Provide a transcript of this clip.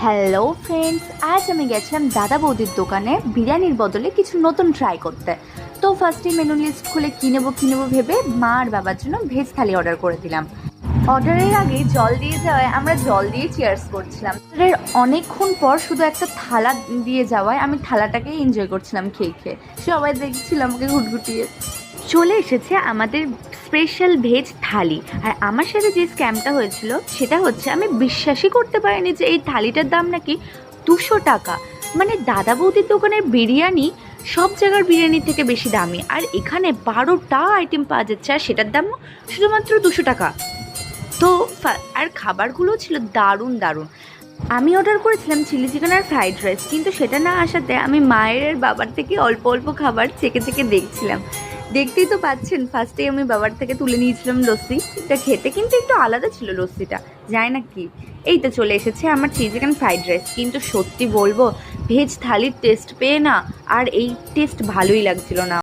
Hello friends, আজ আমি গেছিলাম দাদা বৌদির দোকানে বিরিয়ানির বদলে কিছু নতুন ট্রাই করতে। তো ফার্স্টে মেনু লিস্ট খুলে কী নেবো ভেবে মা আর বাবার জন্য ভেজ থালি অর্ডার করে দিলাম। অর্ডারের আগে জল দিয়ে যাওয়ায় আমরা জল দিয়ে চিয়ার্স করছিলাম। অর্ডারের অনেকক্ষণ পর শুধু একটা থালা দিয়ে যাওয়ায় আমি থালাটাকেই এনজয় করছিলাম খেয়ে খেয়ে। সবাই দেখছিল আমাকে ঘুটঘুটিয়ে। চলে এসেছে আমাদের স্পেশাল ভেজ থালি। আর আমার সাথে যে স্ক্যামটা হয়েছিল সেটা হচ্ছে, আমি বিশ্বাসই করতে পারিনি যে এই থালিটার দাম নাকি 200 টাকা। মানে দাদা বৌদির দোকানের বিরিয়ানি সব জায়গার বিরিয়ানির থেকে বেশি দামি, আর এখানে 12টা আইটেম পাওয়া যাচ্ছে আর সেটার দামও শুধুমাত্র 200 টাকা। তো আর খাবারগুলো ছিল দারুণ দারুণ। আমি অর্ডার করেছিলাম চিলি চিকেন আর ফ্রাইড রাইস, কিন্তু সেটা না আসাতে আমি মায়ের আর বাবার থেকে অল্প অল্প খাবার চেকে চেকে দেখছিলাম। দেখতেই তো পাচ্ছেন, ফার্স্টেই আমি বাবার থেকে তুলে নিয়েছিলাম লস্যি। এটা খেতে কিন্তু একটু আলাদা ছিল লস্যিটা, যায় না কি। এই তো চলে এসেছে আমার চিলি চিকেন ফ্রাইড রাইস, কিন্তু সত্যি বলবো ভেজ থালির টেস্ট পেয়ে না আর এই টেস্ট ভালোই লাগছিল না।